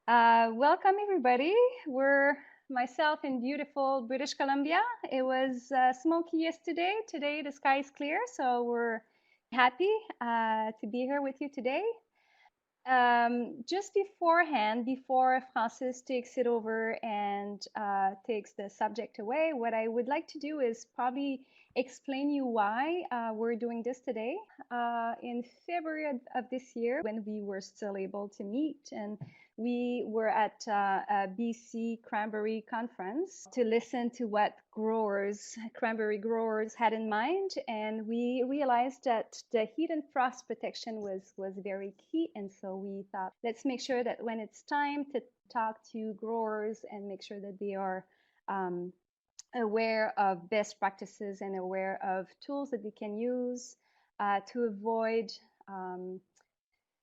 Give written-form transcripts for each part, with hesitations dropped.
Welcome everybody. We're myself in beautiful British Columbia. It was smoky yesterday. Today the sky is clear, so we're happy to be here with you today. Just beforehand, before Francis takes it over and takes the subject away, what I would like to do is probably explain you why we're doing this today. In February of this year, when we were still able to meet, and we were at a BC Cranberry conference to listen to what cranberry growers had in mind. And we realized that the heat and frost protection was very key. And so we thought, let's make sure that when it's time to talk to growers and make sure that they are aware of best practices and aware of tools that they can use to avoid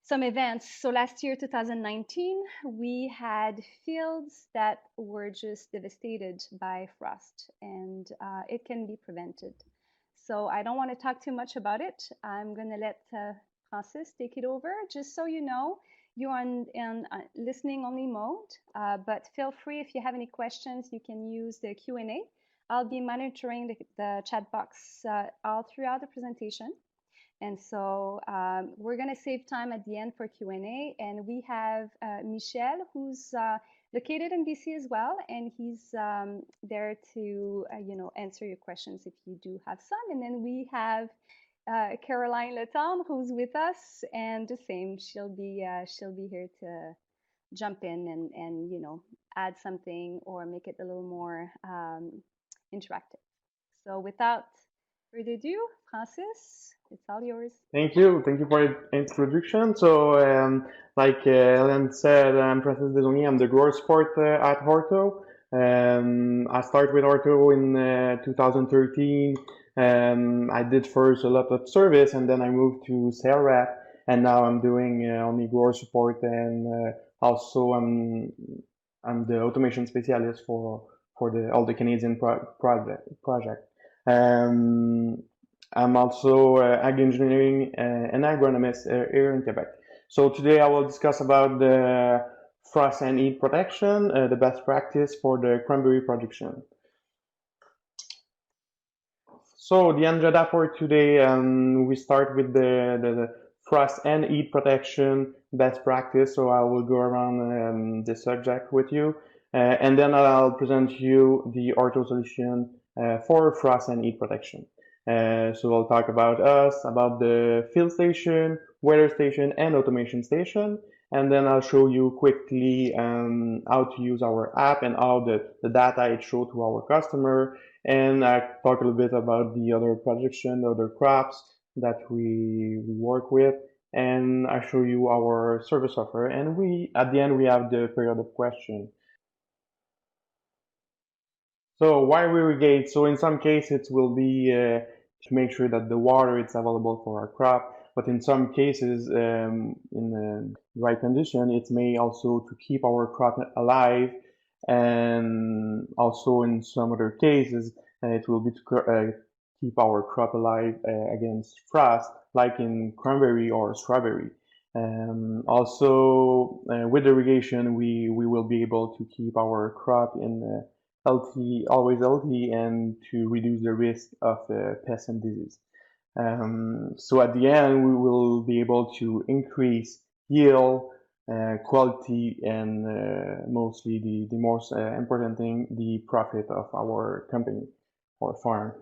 some events. So last year, 2019, we had fields that were just devastated by frost, and it can be prevented. So I don't want to talk too much about it. I'm going to let Francis take it over. Just so you know, you're in listening only mode, but feel free if you have any questions, you can use the Q&A. I'll be monitoring the chat box all throughout the presentation. And so we're going to save time at the end for Q&A. And we have Michel, who's located in BC as well. And he's there to answer your questions if you do have some. And then we have Caroline Letendre, who's with us. And the same, she'll be here to jump in and add something or make it a little more interactive. So without further ado, Francis, it's all yours. Thank you. Thank you for the introduction. So, like Ellen said, I'm Francis Desaulniers. I'm the grower support at Horto. I started with Horto in 2013. I did first a lot of service, and then I moved to sales rep, and now I'm doing only grower support, and also I'm the automation specialist for all the Canadian project. Um, I'm also ag engineering and agronomist here in Quebec. So today I will discuss about the frost and heat protection, the best practice for the cranberry production. So the agenda for today, we start with the frost and heat protection best practice. So I will go around the subject with you, and then I'll present you the Horto solution for frost and heat protection. So we'll talk about us, about the field station, weather station, and automation station. And then I'll show you quickly how to use our app and how the data it shows to our customer. And I talk a little bit about the other projection, the other crops that we work with. And I show you our service offer. And at the end, we have the period of question. So why we irrigate? So in some cases, it will be to make sure that the water is available for our crop. But in some cases, in the right condition, it may also to keep our crop alive. And also in some other cases, it will be to keep our crop alive against frost, like in cranberry or strawberry. Also, with irrigation, we will be able to keep our crop in healthy, always healthy, and to reduce the risk of pests and disease. So at the end, we will be able to increase yield, quality, and mostly the most important thing, the profit of our company or farm.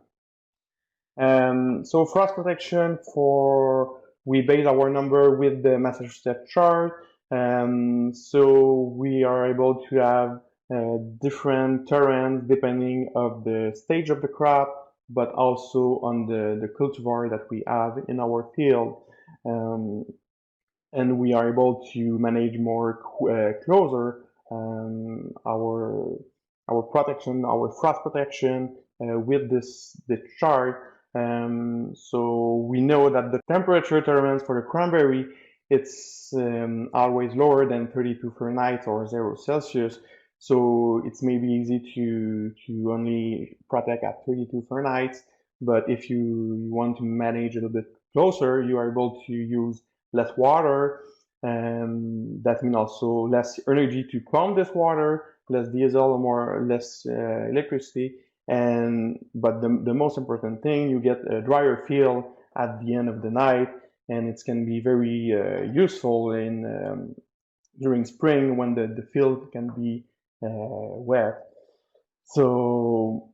So frost protection we base our number with the Massachusetts chart. So we are able to have different terrains depending of the stage of the crop, but also on the cultivar that we have in our field. And we are able to manage more closer our protection, our frost protection with this chart. So we know that the temperature tolerance for the cranberry it's always lower than 32 Fahrenheit or 0 Celsius. So it's maybe easy to only protect at 32 Fahrenheit. But if you want to manage a little bit closer, you are able to use less water That means also less energy to pump this water, less diesel, or less electricity. But the most important thing, you get a drier field at the end of the night, and it can be very useful in during spring when the field can be wet. So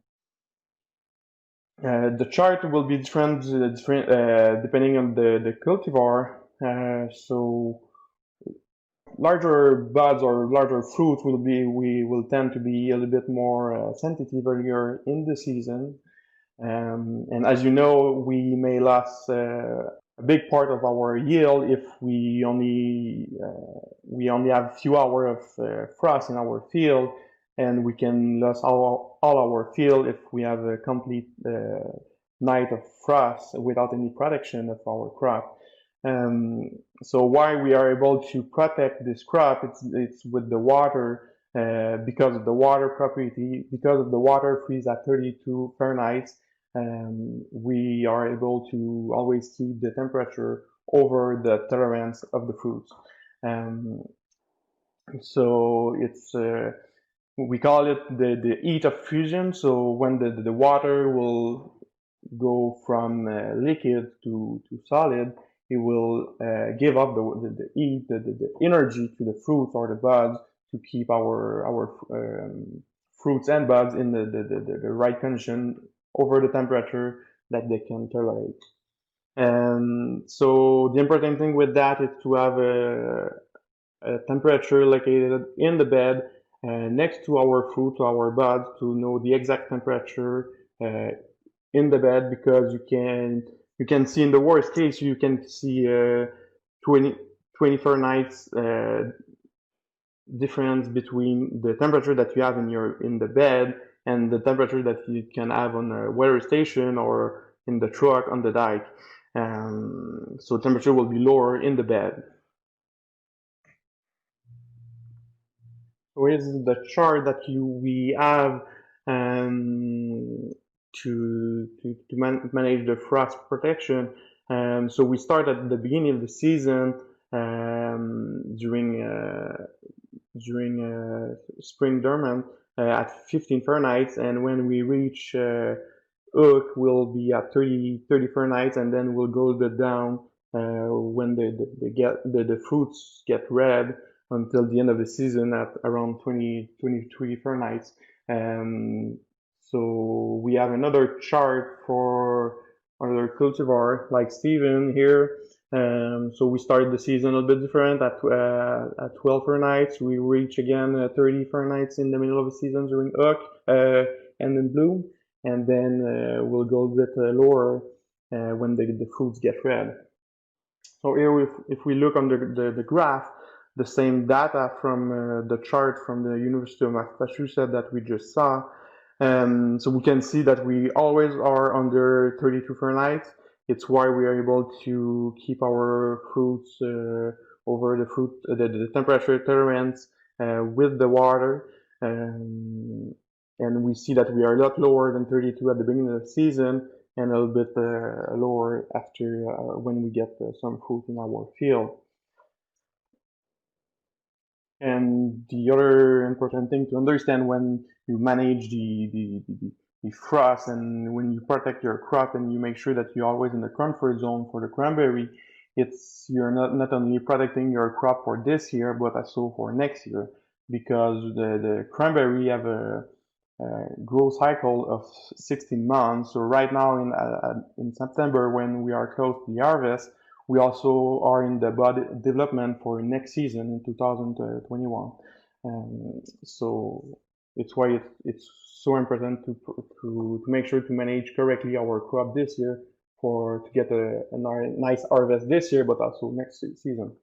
the chart will be different, depending on the cultivar. So larger buds or larger fruit we will tend to be a little bit more sensitive earlier in the season. And as you know, we may lose a big part of our yield if we only have few hours of frost in our field, and we can lose all our field if we have a complete night of frost without any protection of our crop. So why we are able to protect this crop, it's with the water, because of the water property, because of the water freeze at 32 Fahrenheit. We are able to always keep the temperature over the tolerance of the fruits. So it's we call it the heat of fusion. So when the water will go from liquid to solid, it will give up the heat, the energy to the fruits or the buds to keep our fruits and buds in the right condition over the temperature that they can tolerate. And so the important thing with that is to have a temperature located in the bed next to our fruit, to our buds, to know the exact temperature in the bed, because you can see in the worst case you can see 20 Fahrenheit difference between the temperature that you have in the bed and the temperature that you can have on a weather station or in the truck on the dike. So temperature will be lower in the bed. So here's the chart that we have to manage the frost protection. So we start at the beginning of the season during spring dormant at 15 Fahrenheit, and when we reach hook, we'll be at 30 Fahrenheit, and then we'll go a bit down when the fruits get red until the end of the season at around 23 Fahrenheit. So we have another chart for another cultivar like Steven here. So we started the season a little bit different at 12 Fahrenheit. We reach again 30 Fahrenheit in the middle of the season during hook and in bloom, and then we'll go a bit lower when the fruits get red. So here, if we look on the graph, the same data from the chart from the University of Massachusetts that we just saw. So we can see that we always are under 32 Fahrenheit. It's why we are able to keep our fruits over the temperature tolerance with the water. And we see that we are a lot lower than 32 at the beginning of the season, and a little bit lower after when we get some fruit in our field. And the other important thing to understand when you manage the frost and when you protect your crop and you make sure that you're always in the comfort zone for the cranberry, you're not only protecting your crop for this year but also for next year, because the cranberry have a growth cycle of 16 months. So right now in September, when we are close to the harvest, we also are in the bud development for next season in 2021. So it's why it's so important to make sure to manage correctly our crop this year to get a nice harvest this year, but also next season.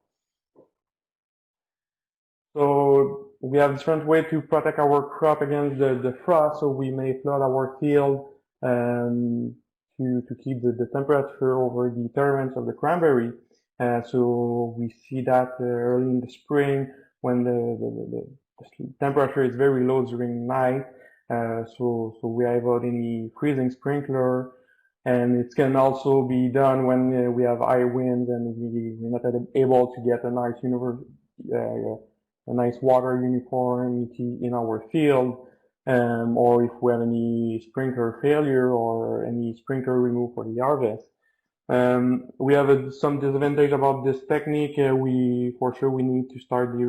So we have different ways to protect our crop against the frost. So we may flood our field to keep the temperature over the tolerance of the cranberry. So we see that early in the spring when the temperature is very low during night. So we avoid any freezing sprinkler. And it can also be done when we have high winds and we're not able to get a nice water uniformity in our field, or if we have any sprinkler failure or any sprinkler removed for the harvest. We have some disadvantage about this technique. For sure we need to start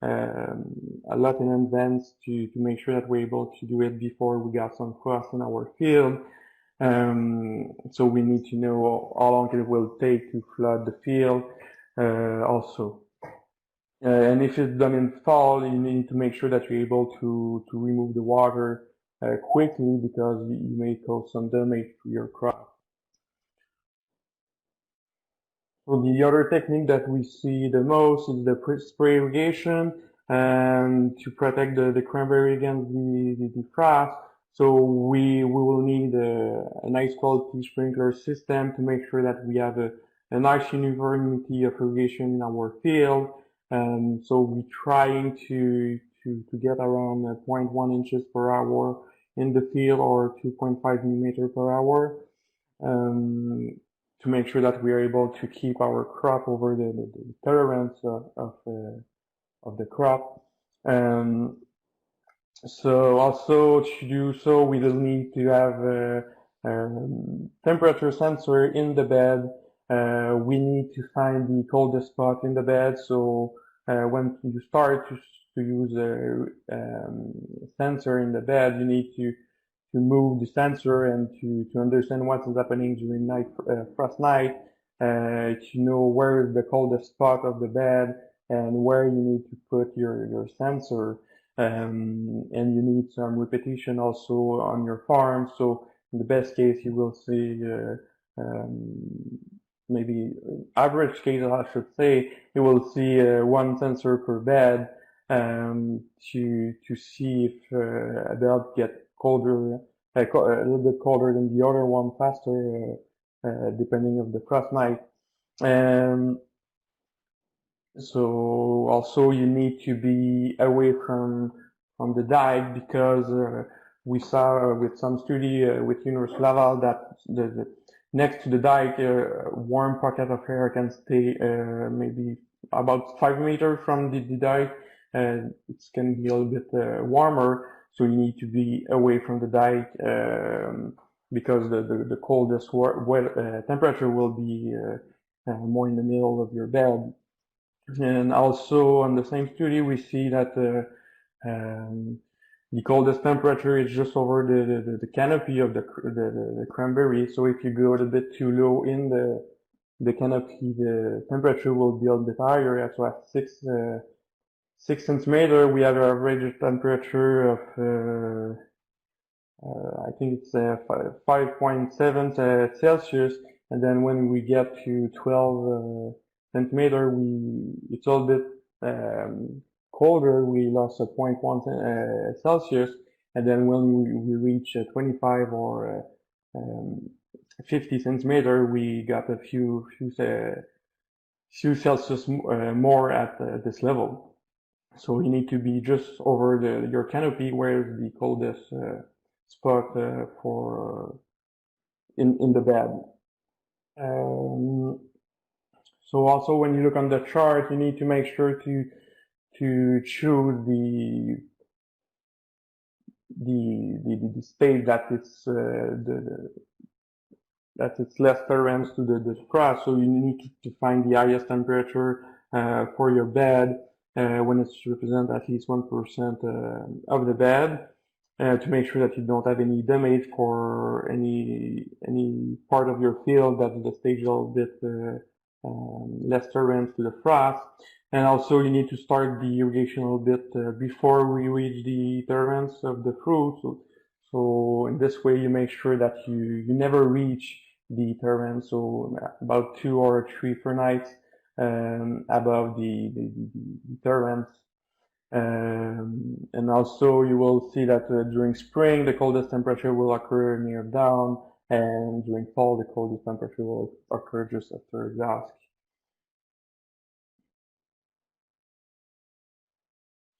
a lot in advance to make sure that we're able to do it before we got some frost in our field. So we need to know how long it will take to flood the field also. And if it's done in fall, you need to make sure that you're able to remove the water quickly, because you may cause some damage to your crop. So the other technique that we see the most is the spray irrigation, and to protect the cranberry against the frost. So we will need a nice quality sprinkler system to make sure that we have a nice uniformity of irrigation in our field. So we're trying to get around 0.1 inches per hour in the field, or 2.5 millimeter per hour. To make sure that we are able to keep our crop over the tolerance of the crop. So also to do so, we will need to have a temperature sensor in the bed. We need to find the coldest spot in the bed. So when you start to use a sensor in the bed, you need to move the sensor and to understand what is happening during frost night, to know where is the coldest spot of the bed and where you need to put your sensor. And you need some repetition also on your farm. So in the best case, you will see maybe average case, I should say, you will see one sensor per bed, to see if a bed gets colder, a little bit colder than the other one faster, depending of the frost night. So also you need to be away from the dike, because we saw with some study with University of Laval that the next to the dike, warm pocket of air can stay maybe about 5 meters from the dike. It can be a little bit warmer, so you need to be away from the dike, because the coldest temperature will be more in the middle of your bed. And also on the same study, we see that the coldest temperature is just over the canopy of the cranberry. So if you go a bit too low in the canopy, the temperature will be a bit higher. So at 6 centimeter, we have an average temperature of I think it's 5.7 Celsius, and then when we get to 12 centimeter, it's a little bit colder. We lost a 0.1 Celsius, and then when we reach 25 or 50 centimeter, we got a few Celsius more at this level. So you need to be just over your canopy, where is the coldest spot in the bed. So also when you look on the chart, you need to make sure to choose the stage that it's less tolerance to the frost. So you need to find the highest temperature for your bed when it's represent at least 1% of the bed, to make sure that you don't have any damage for any part of your field that the stage is a little bit less tolerant to the frost. And also you need to start the irrigation a little bit before we reach the tolerance of the fruit. So in this way you make sure that you never reach the tolerance, so about 2 or 3 Fahrenheit above the tolerance. And also you will see that during spring the coldest temperature will occur near dawn, and during fall the coldest temperature will occur just after dusk.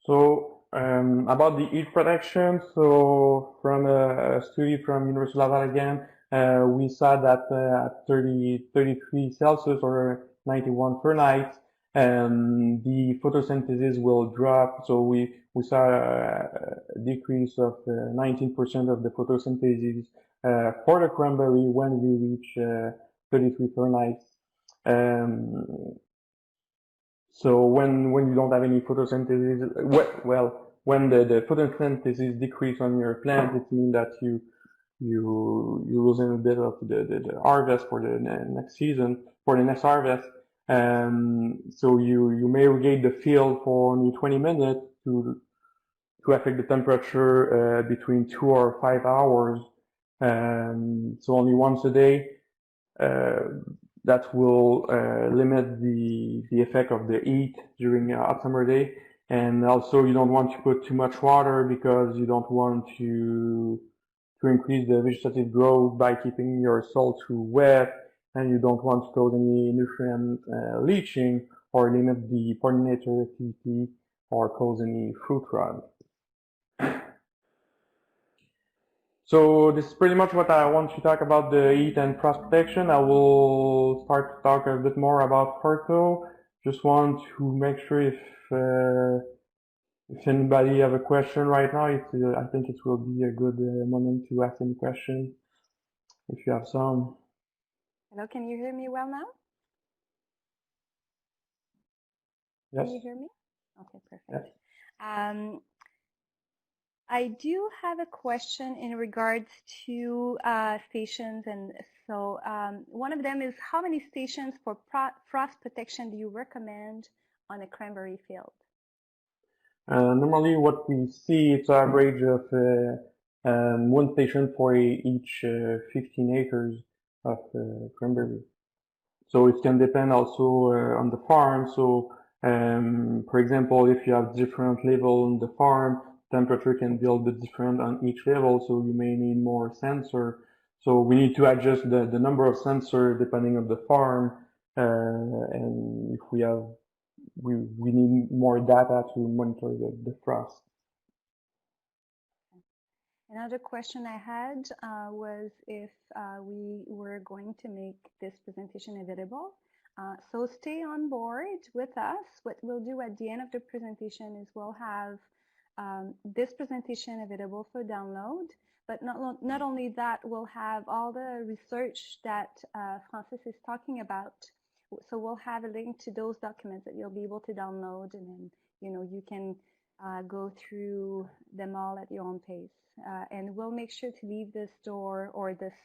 So about the heat protection, so from a study from University of Laval again, we saw that at 33 Celsius or 91 Fahrenheit, the photosynthesis will drop. So we saw a decrease of 19% of the photosynthesis for the cranberry when we reach 33 Fahrenheit. So when you don't have any photosynthesis, well, when the photosynthesis decrease on your plant, it means that you're losing a bit of the harvest for the next season, for the next harvest. So you may irrigate the field for only 20 minutes to affect the temperature between 2 or 5 hours. So only once a day. That will limit the effect of the heat during a hot summer day. And also you don't want to put too much water because you don't want to increase the vegetative growth by keeping your soil too wet, and you don't want to cause any nutrient leaching or limit the pollinator activity or cause any fruit rot. So this is pretty much what I want to talk about the heat and frost protection. I will start to talk a bit more about Hartford. Just want to make sure if anybody have a question right now, I think it will be a good moment to ask any question if you have some. Hello, can you hear me well now? Yes. Can you hear me? Okay, perfect. Yes. I do have a question in regards to stations, and so one of them is how many stations for frost protection do you recommend on a cranberry field? Normally what we see, it's an average of one station for each 15 acres of cranberry. So it can depend also on the farm. So for example, if you have different level on the farm, temperature can be a little bit different on each level, so you may need more sensor. So we need to adjust the number of sensor depending on the farm, and if we have we need more data to monitor the frost. Another question I had was if we were going to make this presentation available. So stay on board with us. What we'll do at the end of the presentation is we'll have this presentation available for download, but not only that, we'll have all the research that Francis is talking about. So we'll have a link to those documents that you'll be able to download, and then you can go through them all at your own pace. And we'll make sure to leave this door or this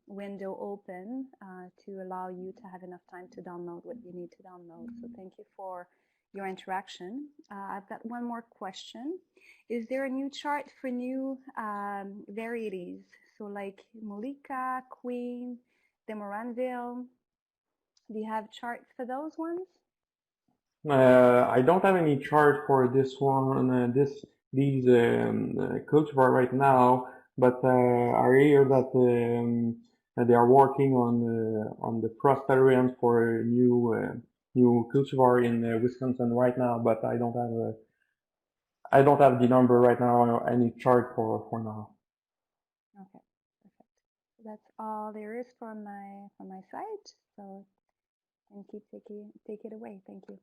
window open to allow you to have enough time to download what you need to download. So thank you for your interaction. I've got one more question. Is there a new chart for new varieties? So like Molika, Queen, Demoranville, do you have charts for those ones? I don't have any chart for this one, these cultivar right now, but I hear that they are working on the frost tolerance for new cultivar in Wisconsin right now, but I don't have the number right now or any chart for now. Okay, perfect. So that's all there is from my side. So and take it away. Thank you.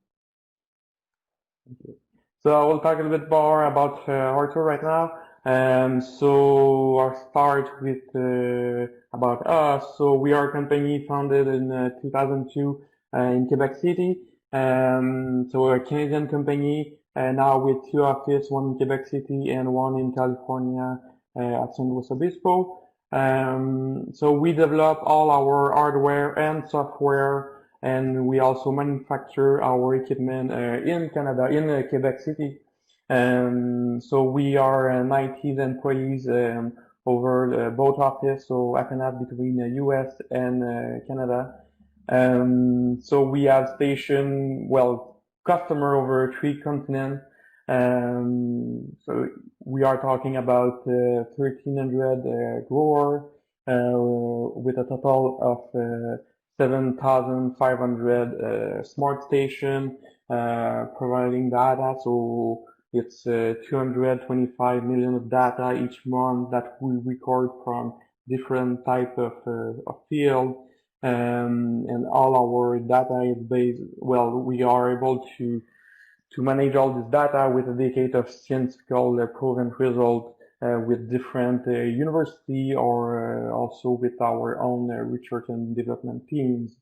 Thank you. So I will talk a little bit more about Hartford right now. So I'll start with about us. So we are a company founded in 2002 in Quebec City. So a Canadian company now with 2 offices, one in Quebec City and one in California at San Luis Obispo. So we develop all our hardware and software, and we also manufacture our equipment in Canada, in Quebec City. So we are 90 employees over both offices, so half and half between the US and Canada. So we have customer over 3 continents. So we are talking about 1,300 grower with a total of 7,500 smart station providing data. So it's 225 million of data each month that we record from different type of field, and all our data is based. Well, we are able to manage all this data with a decade of scientific proven result with different university or also with our own research and development teams.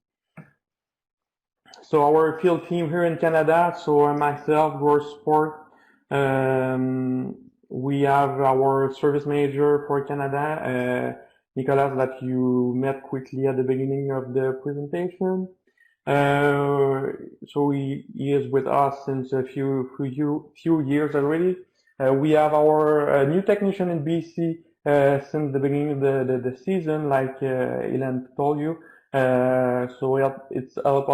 So our field team here in Canada, so myself, grower support, we have our service manager for Canada, Nicolas, that you met quickly at the beginning of the presentation. So he is with us since a few years already. We have our new technician in BC since the beginning of the season, like Ilan told you. So it's helped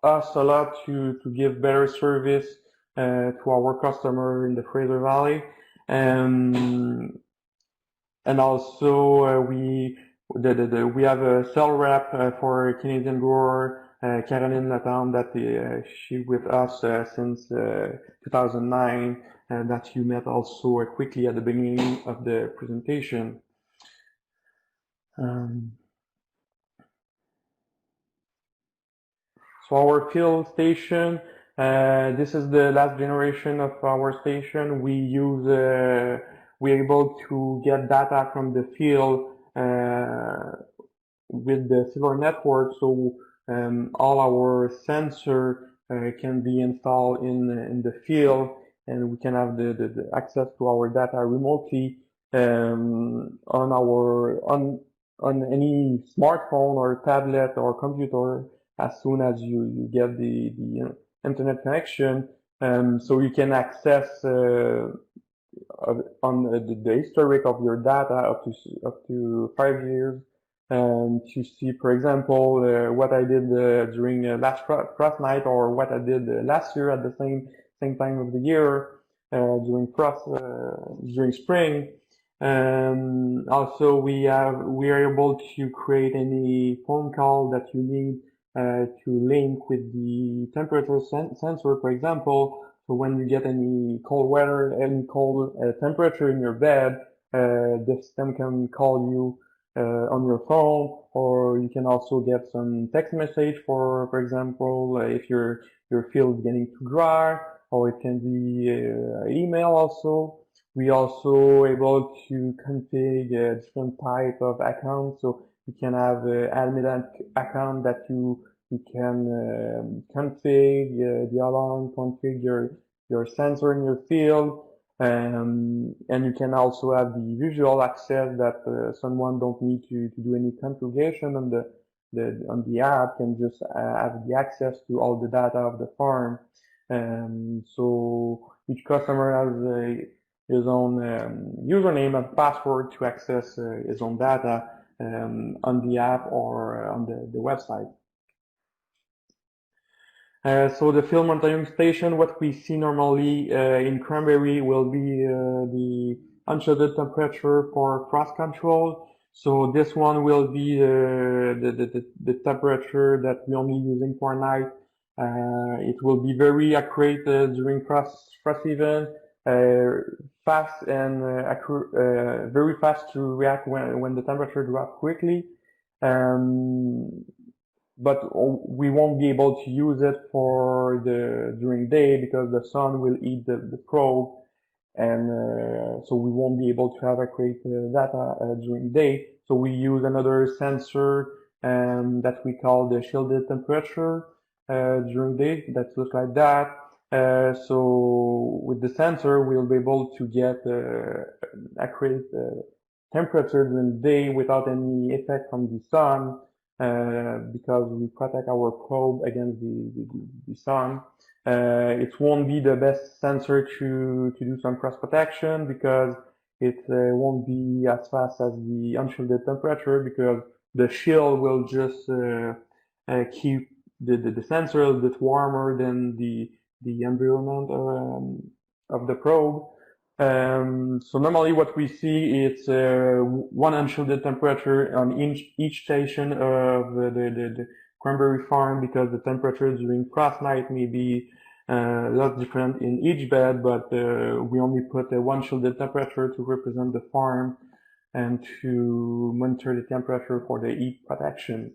us a lot to give better service to our customer in the Fraser Valley. And also we have a sales rep for Canadian grower, Caroline Latam, that she with us since 2009, that you met also quickly at the beginning of the presentation. So our field station, this is the last generation of our station. We're able to get data from the field with the Silver network. So all our sensor can be installed in the field, and we can have the access to our data remotely on any smartphone or tablet or computer as soon as you get the internet connection. So you can access on the historic of your data up to 5 years, to see, for example, what I did during last frost night, or what I did last year at the same time of the year during spring. Also, we are able to create any phone call that you need to link with the temperature sensor, for example. So when you get any cold weather, any cold temperature in your bed, the system can call you on your phone, or you can also get some text message for example, if your field is getting too dry, or it can be email also. We also able to configure different type of accounts. So you can have admin account that you can configure the alarm, configure your sensor in your field, and you can also have the visual access that someone don't need to do any configuration on the app, can just have the access to all the data of the farm. So each customer has his own username and password to access his own data on the app or on the website. So the field monitoring station, what we see normally in Cranberry will be the unshielded temperature for frost control. So this one will be the temperature that we're only using for night. It will be very accurate during frost season, fast and very fast to react when the temperature drops quickly. But we won't be able to use it for during day, because the sun will eat the probe, and so we won't be able to have accurate data during day. So we use another sensor that we call the shielded temperature during day, that looks like that. So with the sensor, we'll be able to get accurate temperature during the day without any effect from the sun, because we protect our probe against the sun. It won't be the best sensor to do some cross protection, because it won't be as fast as the unshielded temperature, because the shield will just keep the sensor a little bit warmer than the environment of the probe. So normally what we see is one unshielded temperature on each station of the cranberry farm, because the temperature during frost night may be a lot different in each bed, but we only put one shielded temperature to represent the farm. and to monitor the temperature for the heat protection.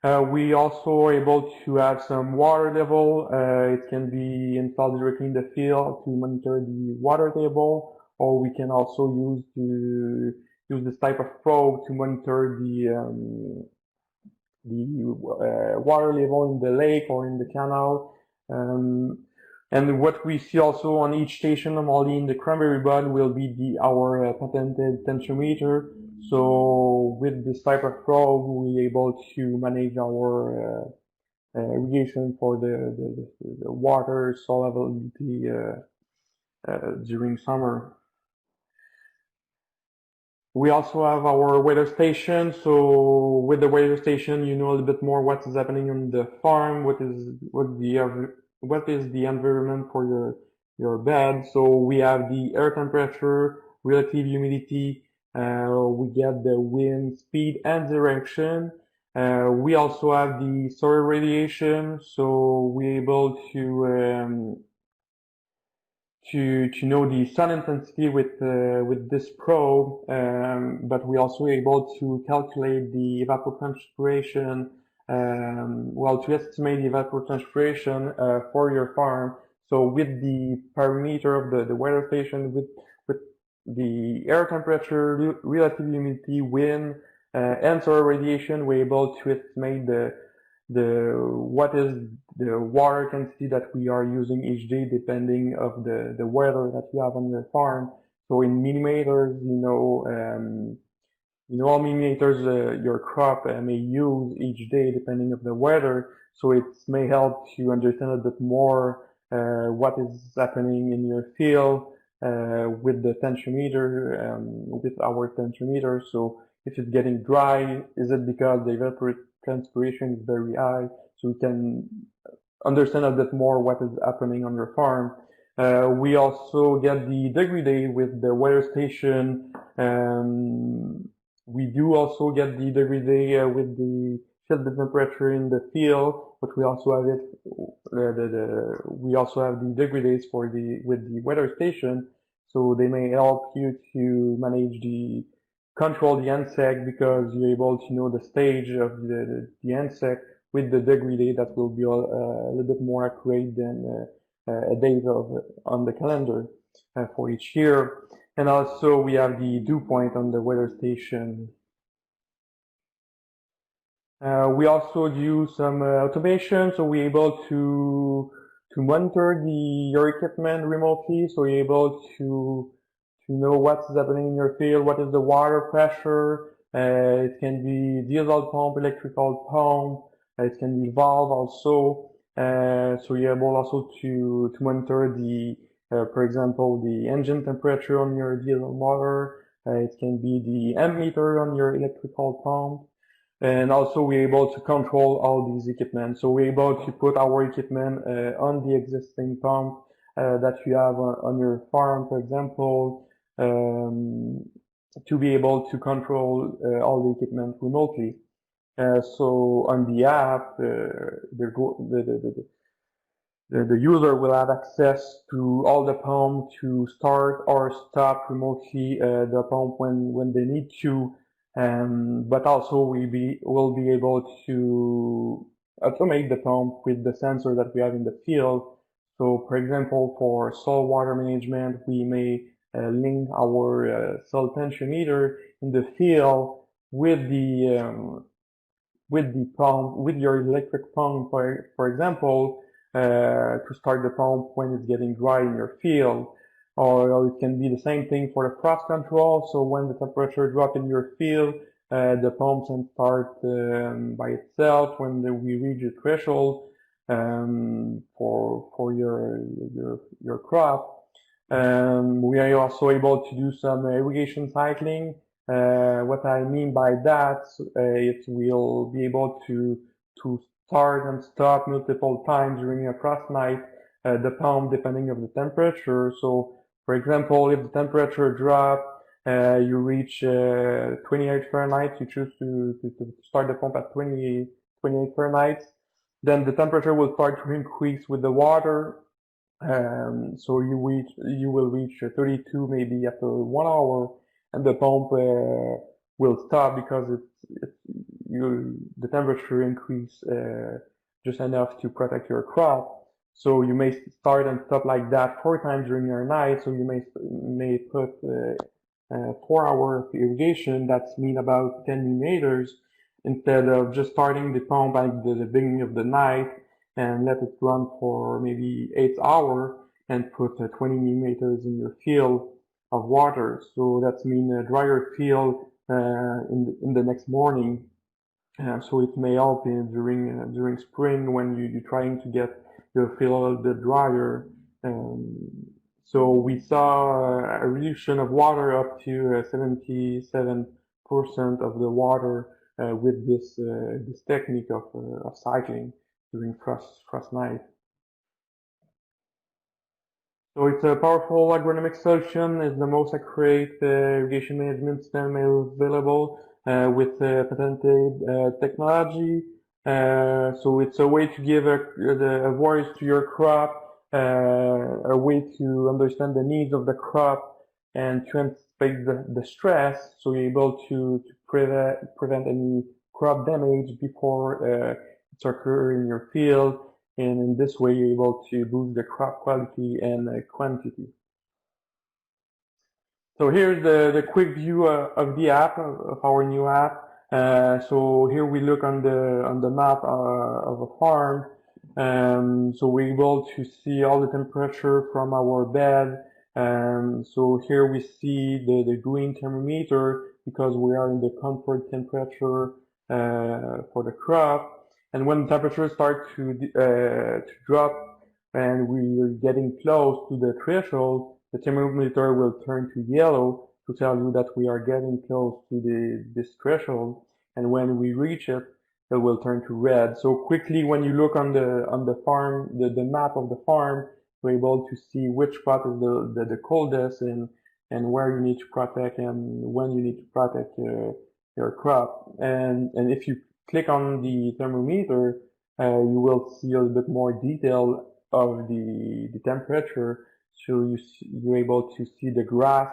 We also are able to add some water level. It can be installed directly in the field to monitor the water table, or we can also use this type of probe to monitor the water level in the lake or in the canal. And what we see also on each station, normally in the cranberry bud, will be our patented tensiometer. So with this type of probe, we're able to manage our irrigation for the water soil availability during summer. We also have our weather station. So with the weather station, you know a little bit more what is happening on the farm, what is the environment for your bed. So we have the air temperature, relative humidity, we get the wind speed and direction. We also have the soil radiation, so we're able to know the sun intensity with this probe, but we're also able to calculate the evapotranspiration, to estimate the evapotranspiration for your farm. So with the parameter of the weather station, with the air temperature, relative humidity, wind, and solar radiation, we're able to estimate what is the water quantity that we are using each day, depending of the weather that you have on your farm. So in millimeters, how many millimeters your crop may use each day, depending of the weather. So it may help to understand a bit more what is happening in your field with the tensiometer, with our tensiometer. So if it's getting dry, is it because the evapotranspiration is very high? So we can understand a bit more what is happening on your farm. We also get the degree day with the weather station. We do also get the degree day with the field temperature in the field, but we also have we also have the degree days with the weather station. So they may help you to manage control the insect, because you're able to know the stage of the insect with the degree day that will be a little bit more accurate than a date on the calendar for each year. And also we have the dew point on the weather station. We also do some automation, so we're able to monitor your equipment remotely. So you're able to know what's happening in your field, what is the water pressure. It can be diesel pump, electrical pump. It can be valve also. So you're able also to monitor for example, the engine temperature on your diesel motor. It can be the ammeter on your electrical pump. And also we're able to control all these equipment. So we're able to put our equipment on the existing pump that you have on your farm, for example, to be able to control all the equipment remotely. So on the app, the user will have access to all the pump to start or stop remotely the pump when they need to. But also we'll be able to automate the pump with the sensor that we have in the field. So for example, for soil water management, we may link our soil tensiometer in the field with the pump, with your electric pump, for example, to start the pump when it's getting dry in your field. Or it can be the same thing for the frost control. So when the temperature drops in your field, the pump can start by itself when we reach the threshold for your crop. We are also able to do some irrigation cycling. What I mean by that, it will be able to start and stop multiple times during a frost night the pump depending on the temperature. So for example, if the temperature drop, you reach 28 Fahrenheit, you choose to start the pump at 28 Fahrenheit, then the temperature will start to increase with the water. So you will reach 32 maybe after 1 hour. and the pump will stop because the temperature increase just enough to protect your crop. So you may start and stop like that 4 times during your night. So you may put 4 hour irrigation. That's mean about 10 millimeters instead of just starting the pump at the beginning of the night and let it run for maybe 8 hours and put 20 millimeters in your field of water. So that's mean a drier field in the next morning. So it may help during spring when you're trying to get your field a little bit drier. Um, so we saw a reduction of water up to 77% of the water with this technique of cycling during frost night. So it's a powerful agronomic solution. It's the most accurate irrigation management system available with patented technology. So it's a way to give a voice to your crop, a way to understand the needs of the crop and to anticipate the stress. So you're able to prevent any crop damage before it's occurring in your field. And in this way, you're able to boost the crop quality and quantity. So here's the quick view of the app, of our new app. So here we look on the map of a farm. So we're able to see all the temperature from our bed. So here we see the green thermometer because we are in the comfort temperature for the crop. And when the temperatures start to drop and we're getting close to the threshold, the thermometer will turn to yellow to tell you that we are getting close to this threshold. And when we reach it, it will turn to red. So quickly, when you look on the farm, the map of the farm, you're able to see which spot is the coldest and where you need to protect and when you need to protect your crop. And if you click on the thermometer, you will see a little bit more detail of the temperature. So you're able to see the graph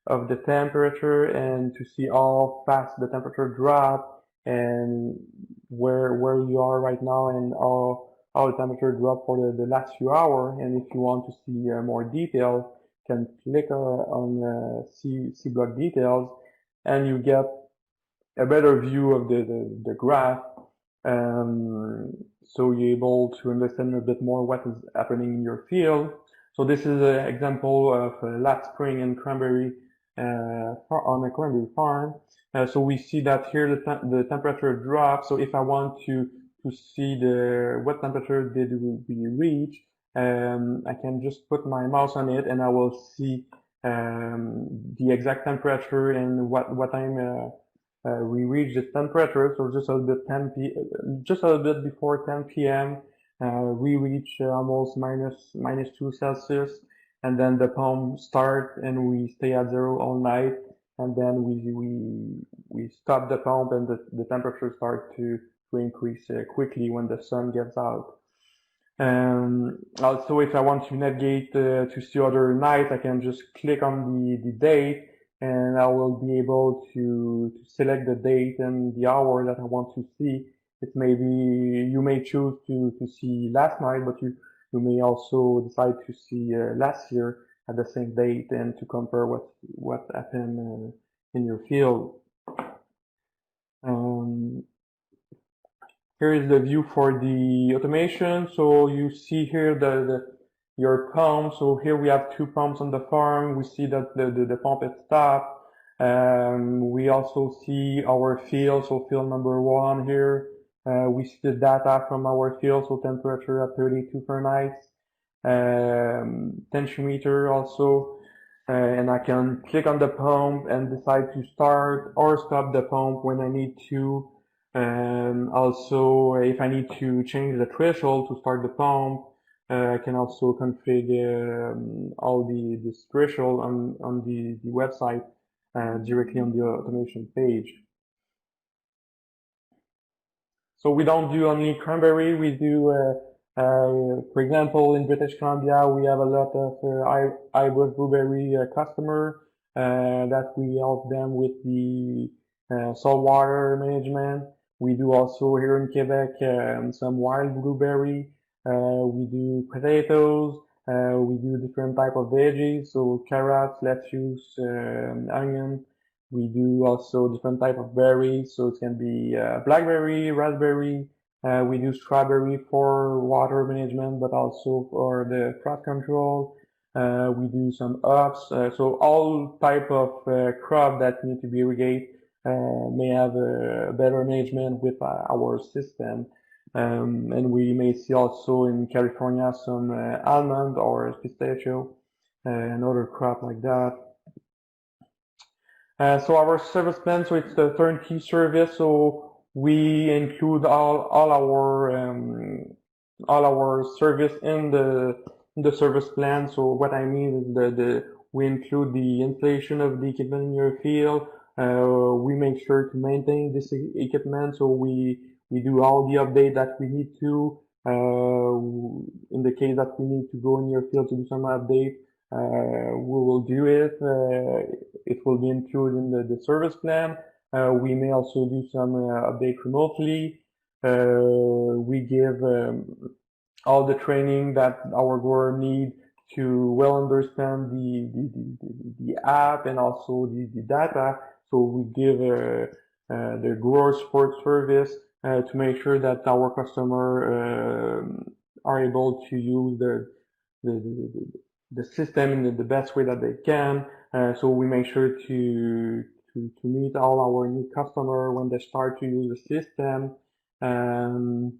of the temperature and to see how fast the temperature drop and where you are right now and how the temperature dropped for the last few hours. And if you want to see more detail, you can click on see block details and you get a better view of the graph. So you're able to understand a bit more what is happening in your field. So this is an example of last spring in cranberry on a cranberry farm. So we see that here the temperature drops. So if I want to see what temperature did we reach, I can just put my mouse on it and I will see the exact temperature and what time we reached the temperature. So just a little bit just a little bit before 10 p.m. We reach almost minus 2 Celsius, and then the pump start and we stay at 0 all night, and then we stop the pump and the temperature start to increase quickly when the sun gets out. Also, if I want to navigate to see other night, I can just click on the date and I will be able to select the date and the hour that I want to see. It may be, you may choose to see last night, but you may also decide to see last year at the same date and to compare what happened in your field. Here is the view for the automation. So you see here your pump. So here we have 2 pumps on the farm. We see that the pump is stopped. We also see our field. So field number 1 here. We see the data from our field. So temperature at 32 Fahrenheit. Tensiometer also. And I can click on the pump and decide to start or stop the pump when I need to. Also, if I need to change the threshold to start the pump, I can also configure all this threshold on the website directly on the automation page. So we don't do only cranberry, we do, for example, in British Columbia, we have a lot of hybrid blueberry customer. that we help them with the saltwater management. We do also here in Quebec some wild blueberry. We do potatoes. We do different type of veggies, so carrots, lettuce, onion. We do also different type of berries, so it can be blackberry, raspberry. We do strawberry for water management, but also for the frost control. We do some hops, so all type of crop that need to be irrigated may have a better management with our system. And we may see also in California some almond or pistachio, another crop like that. So our service plan, so it's the turnkey service. So we include all our service in the service plan. So what I mean is the we include the installation of the equipment in your field. We make sure to maintain this equipment. So we do all the update that we need to. In the case that we need to go in your field to do some update, we will do it. It will be included in the service plan. We may also do some update remotely. We give all the training that our grower need to well understand the app and also the data. So we give the grower support service to make sure that our customer are able to use the system in the best way that they can. So we make sure to meet all our new customer when they start to use the system. And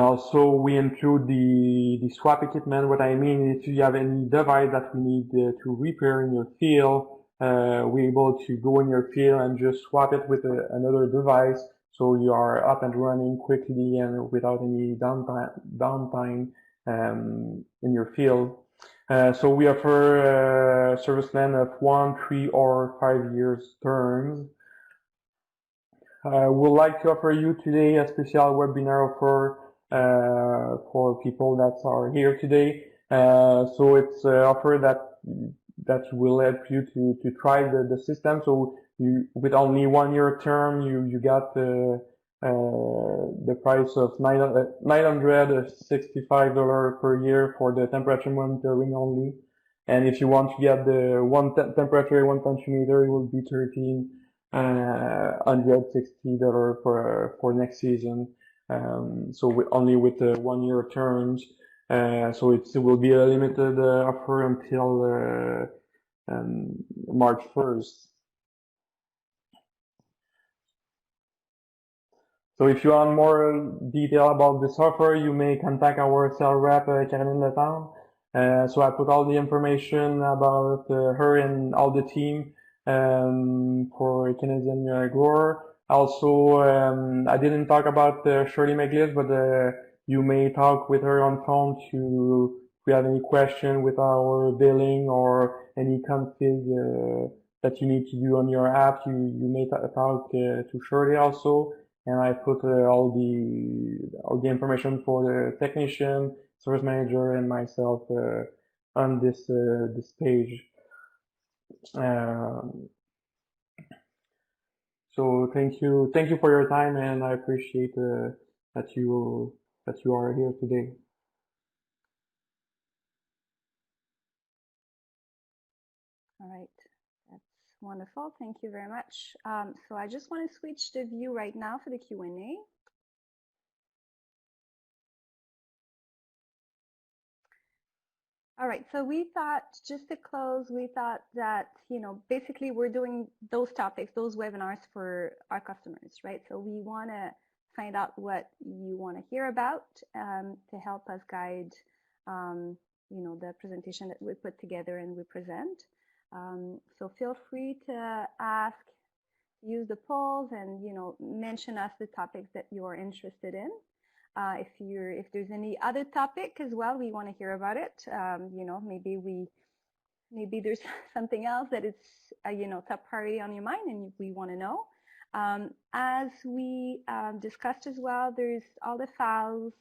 also we include the swap equipment. What I mean is if you have any device that we need to repair in your field, we're able to go in your field and just swap it with another device. So you are up and running quickly and without any downtime in your field. So we offer a service plan of 1, 3, or 5 years terms. We'd like to offer you today a special webinar offer for people that are here today. So it's an offer that will help you to try the system. So you, with only 1 year term, you got the price of $965 per year for the temperature monitoring only. And if you want to get the temperature, 1 centimeter, it will be $1,360 for next season. So only with 1 year terms. So it will be a limited offer until March 1st. So if you want more detail about this offer, you may contact our sales rep, Caroline Letown. So I put all the information about her and all the team for Canadian grower. Also, I didn't talk about Shirley McGliss, but you may talk with her on phone if you have any question with our billing or any config that you need to do on your app. You may talk to Shirley also. And I put all the information for the technician, service manager, and myself on this page. So thank you for your time, and I appreciate that you are here today. All right. Wonderful. Thank you very much. So I just want to switch the view right now for the Q&A. All right. So we thought, just to close, we thought that, basically we're doing those topics, those webinars for our customers, right? So we want to find out what you want to hear about to help us guide, the presentation that we put together and we present. So feel free to ask, use the polls, and mention us the topics that you are interested in. If there's any other topic as well, we want to hear about it. Maybe there's something else that is top priority on your mind, and we want to know. As we discussed as well, there's all the files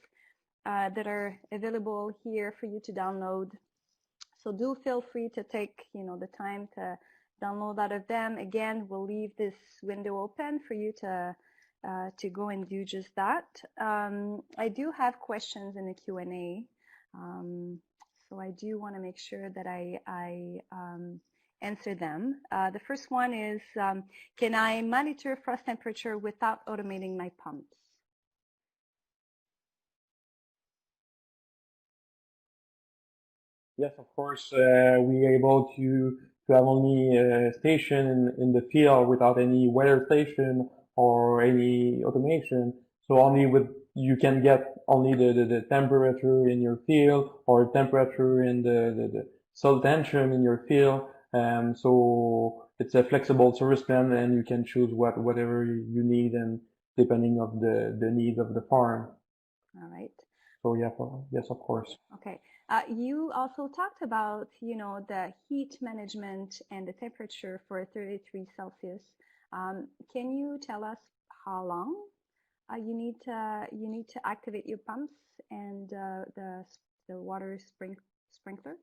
that are available here for you to download. So do feel free to take, the time to download out of them. Again, we'll leave this window open for you to go and do just that. I do have questions in the Q&A. So I do want to make sure that I answer them. The first one is, can I monitor frost temperature without automating my pumps? Yes, of course, we are able to have only a station in the field without any weather station or any automation. So only with you can get only the temperature in your field or temperature in the soil tension in your field. So it's a flexible service plan, and you can choose whatever you need and depending of the needs of the farm. All right. So yeah, yes, of course. Okay. You also talked about, the heat management and the temperature for 33 Celsius. Can you tell us how long you need to activate your pumps and the water sprinkler?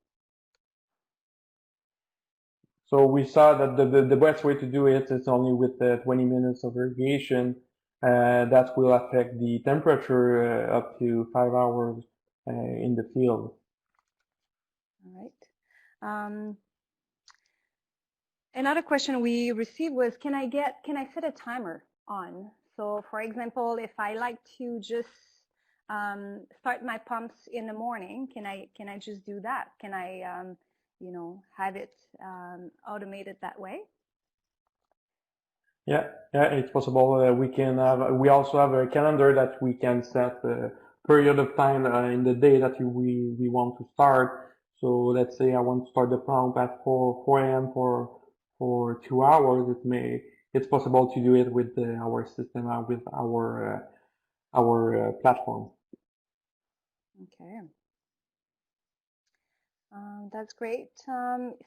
So we saw that the best way to do it is only with 20 minutes of irrigation. That will affect the temperature up to 5 hours in the field. All right. Another question we received was, can I set a timer on? So for example, if I like to just start my pumps in the morning, can I just do that? Can I, have it automated that way? Yeah, it's possible. We also have a calendar that we can set a period of time in the day that we want to start. So let's say I want to start the pump at 4 a.m. for 2 hours. It's possible to do it with our system, with our platform. Okay. That's great.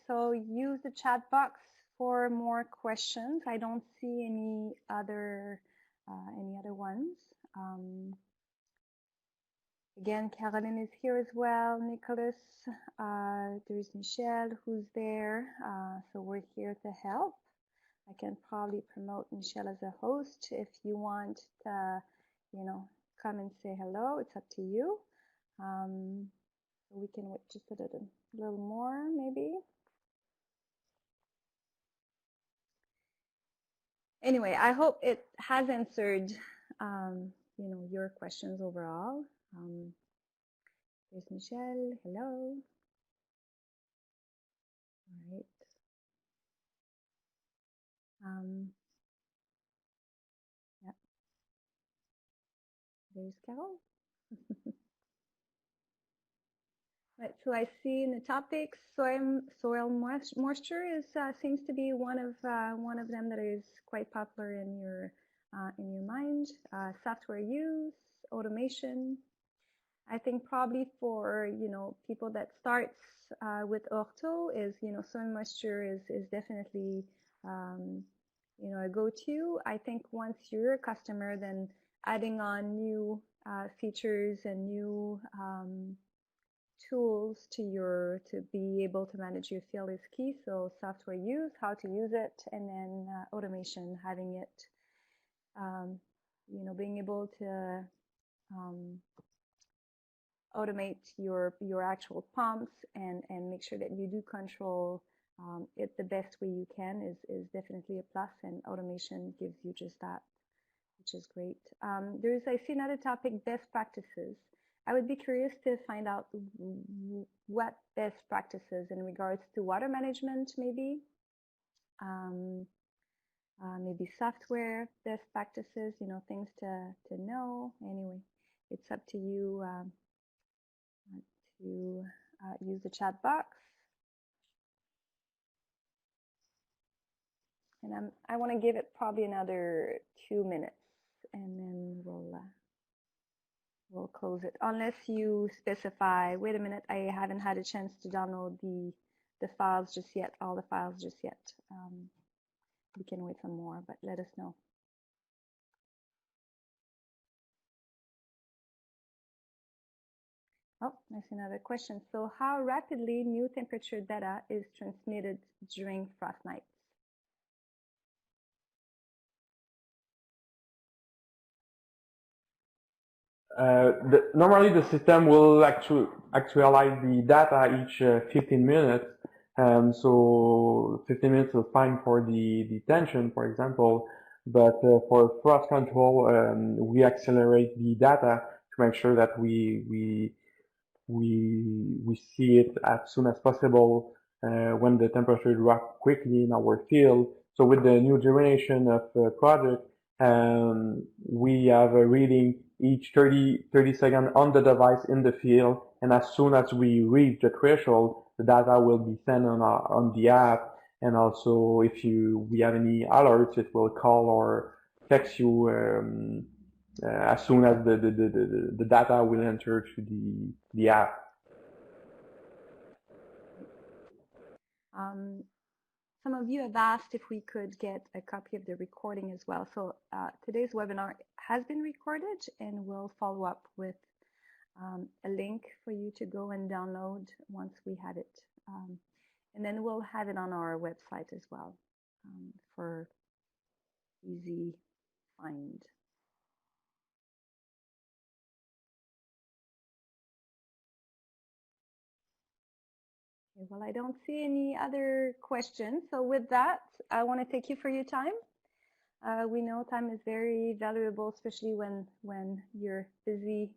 So use the chat box for more questions. I don't see any other ones. Again, Caroline is here as well. Nicholas, there's Michelle who's there. So we're here to help. I can probably promote Michelle as a host if you want to, come and say hello. It's up to you. We can wait just a little more, maybe. Anyway, I hope it has answered, your questions overall. There's Michelle. Hello. All right. Yeah. There's Carol. Right, so I see in the topics, soil moisture is seems to be one of them that is quite popular in your mind. Software use, automation. I think probably for people that starts with ortho is soil moisture is definitely a go-to. I think once you're a customer, then adding on new features and new tools to be able to manage your field is key. So software use, how to use it, and then automation, having it, being able to automate your actual pumps and make sure that you do control it the best way you can is definitely a plus, and automation gives you just that, which is great. I see another topic, best practices. I would be curious to find out what best practices in regards to water management, maybe. Maybe software best practices, things to know. Anyway, it's up to you to use the chat box. And I want to give it probably another 2 minutes, and then we'll close it, unless you specify, wait a minute, I haven't had a chance to download the files just yet, all the files just yet. We can wait some more, but let us know. Oh, That's another question. So how rapidly new temperature data is transmitted during frost nights? Normally the system will actualize the data each 15 minutes. So 15 minutes is fine for the tension, for example. But for frost control, we accelerate the data to make sure that we see it as soon as possible when the temperature drops quickly in our field. So with the new generation of project, we have a reading each 30 seconds on the device in the field, and as soon as we reach the threshold, the data will be sent on the app. And also, if we have any alerts, it will call or text you as soon as the data will enter to the app. Some of you have asked if we could get a copy of the recording as well. So today's webinar has been recorded, and we'll follow up with a link for you to go and download once we have it. And then we'll have it on our website as well for easy find. Okay, well, I don't see any other questions. So with that, I want to thank you for your time. We know time is very valuable, especially when you're busy,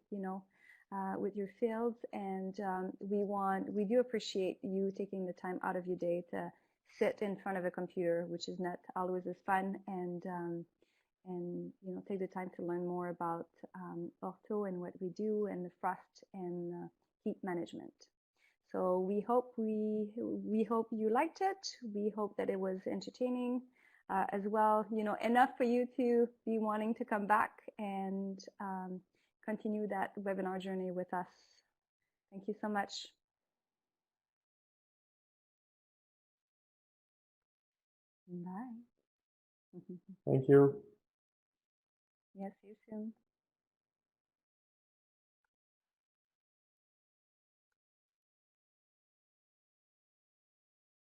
with your fields. And we do appreciate you taking the time out of your day to sit in front of a computer, which is not always as fun, and take the time to learn more about ortho and what we do, and the frost and heat management. So we hope you liked it. We hope that it was entertaining as well. Enough for you to be wanting to come back and continue that webinar journey with us. Thank you so much. Bye. Thank you. Yes, see you soon.